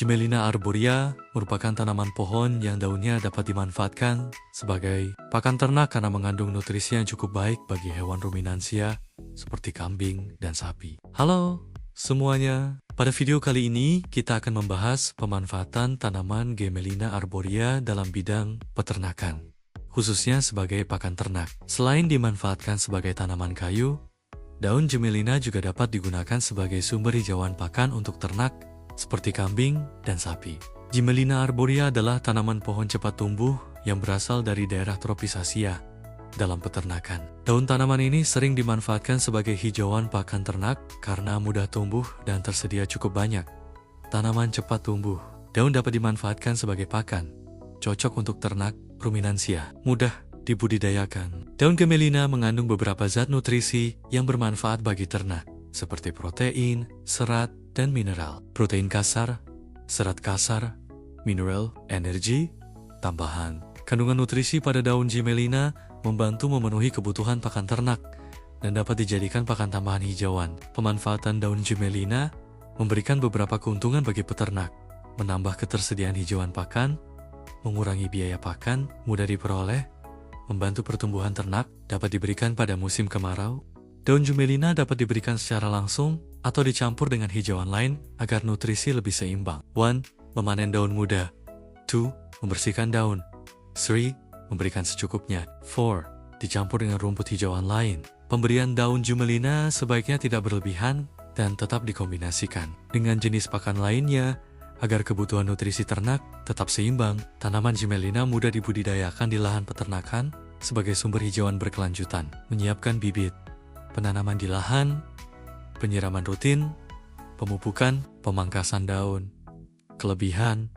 Gemelina arborea merupakan tanaman pohon yang daunnya dapat dimanfaatkan sebagai pakan ternak karena mengandung nutrisi yang cukup baik bagi hewan ruminansia seperti kambing dan sapi. Halo semuanya, pada video kali ini kita akan membahas pemanfaatan tanaman Gemelina arborea dalam bidang peternakan, khususnya sebagai pakan ternak. Selain dimanfaatkan sebagai tanaman kayu, daun Gemelina juga dapat digunakan sebagai sumber hijauan pakan untuk ternak seperti kambing dan sapi. Gemelina arborea adalah tanaman pohon cepat tumbuh yang berasal dari daerah tropis Asia dalam peternakan. Daun tanaman ini sering dimanfaatkan sebagai hijauan pakan ternak karena mudah tumbuh dan tersedia cukup banyak. Tanaman cepat tumbuh, daun dapat dimanfaatkan sebagai pakan, cocok untuk ternak ruminansia, mudah dibudidayakan. Daun Gemelina mengandung beberapa zat nutrisi yang bermanfaat bagi ternak, seperti protein, serat, dan mineral. Protein kasar, serat kasar, mineral, energi, tambahan. Kandungan nutrisi pada daun Gemelina membantu memenuhi kebutuhan pakan ternak dan dapat dijadikan pakan tambahan hijauan. Pemanfaatan daun Gemelina memberikan beberapa keuntungan bagi peternak, menambah ketersediaan hijauan pakan, mengurangi biaya pakan, mudah diperoleh, membantu pertumbuhan ternak, dapat diberikan pada musim kemarau. Daun Gemelina dapat diberikan secara langsung atau dicampur dengan hijauan lain agar nutrisi lebih seimbang. 1. Memanen daun muda. 2. Membersihkan daun. 3. Memberikan secukupnya. 4. Dicampur dengan rumput hijauan lain. Pemberian daun Gemelina sebaiknya tidak berlebihan dan tetap dikombinasikan dengan jenis pakan lainnya agar kebutuhan nutrisi ternak tetap seimbang. Tanaman Gemelina mudah dibudidayakan di lahan peternakan sebagai sumber hijauan berkelanjutan. Menyiapkan bibit, penanaman di lahan, penyiraman rutin, pemupukan, pemangkasan daun. Kelebihan,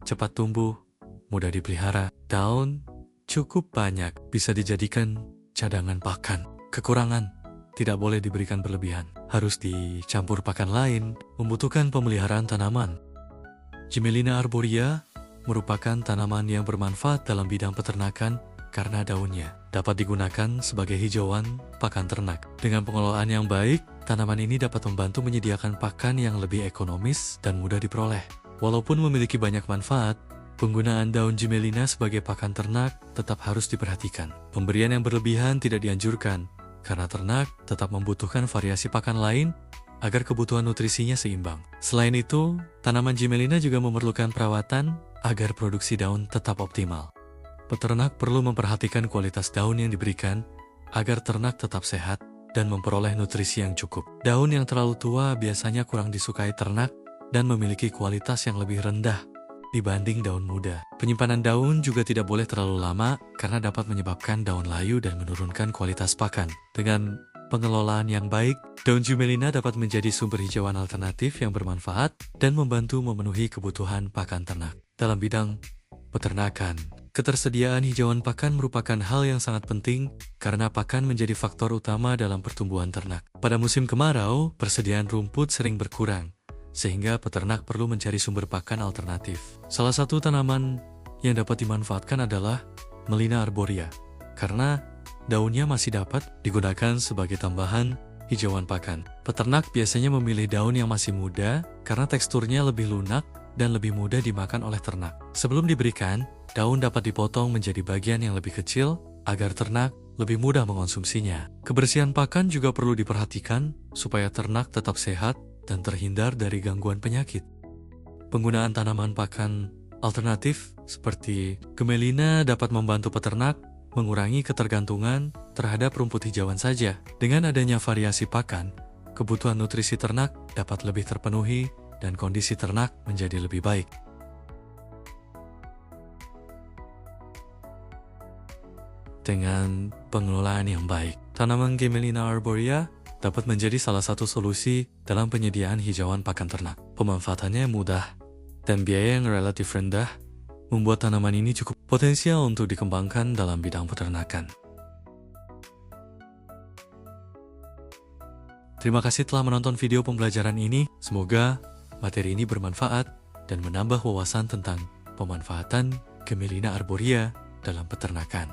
cepat tumbuh, mudah dipelihara. Daun cukup banyak, bisa dijadikan cadangan pakan. Kekurangan, tidak boleh diberikan berlebihan. Harus dicampur pakan lain, membutuhkan pemeliharaan tanaman. Gemelina arborea merupakan tanaman yang bermanfaat dalam bidang peternakan karena daunnya dapat digunakan sebagai hijauan pakan ternak. Dengan pengelolaan yang baik, tanaman ini dapat membantu menyediakan pakan yang lebih ekonomis dan mudah diperoleh. Walaupun memiliki banyak manfaat, penggunaan daun Gemelina sebagai pakan ternak tetap harus diperhatikan. Pemberian yang berlebihan tidak dianjurkan, karena ternak tetap membutuhkan variasi pakan lain agar kebutuhan nutrisinya seimbang. Selain itu, tanaman Gemelina juga memerlukan perawatan agar produksi daun tetap optimal. Peternak perlu memperhatikan kualitas daun yang diberikan agar ternak tetap sehat dan memperoleh nutrisi yang cukup. Daun yang terlalu tua biasanya kurang disukai ternak dan memiliki kualitas yang lebih rendah dibanding daun muda. Penyimpanan daun juga tidak boleh terlalu lama karena dapat menyebabkan daun layu dan menurunkan kualitas pakan. Dengan pengelolaan yang baik, daun Gemelina dapat menjadi sumber hijauan alternatif yang bermanfaat dan membantu memenuhi kebutuhan pakan ternak. Dalam bidang peternakan, ketersediaan hijauan pakan merupakan hal yang sangat penting karena pakan menjadi faktor utama dalam pertumbuhan ternak. Pada musim kemarau, persediaan rumput sering berkurang, sehingga peternak perlu mencari sumber pakan alternatif. Salah satu tanaman yang dapat dimanfaatkan adalah Gemelina arborea, karena daunnya masih dapat digunakan sebagai tambahan hijauan pakan. Peternak biasanya memilih daun yang masih muda karena teksturnya lebih lunak dan lebih mudah dimakan oleh ternak. Sebelum diberikan, daun dapat dipotong menjadi bagian yang lebih kecil agar ternak lebih mudah mengonsumsinya. Kebersihan pakan juga perlu diperhatikan supaya ternak tetap sehat dan terhindar dari gangguan penyakit. Penggunaan tanaman pakan alternatif seperti Gemelina dapat membantu peternak mengurangi ketergantungan terhadap rumput hijauan saja. Dengan adanya variasi pakan, kebutuhan nutrisi ternak dapat lebih terpenuhi dan kondisi ternak menjadi lebih baik. Dengan pengelolaan yang baik, tanaman Gemelina arborea dapat menjadi salah satu solusi dalam penyediaan hijauan pakan ternak. Pemanfaatannya mudah dan biaya yang relatif rendah membuat tanaman ini cukup potensial untuk dikembangkan dalam bidang peternakan. Terima kasih telah menonton video pembelajaran ini. Semoga materi ini bermanfaat dan menambah wawasan tentang pemanfaatan Gemelina arborea dalam peternakan.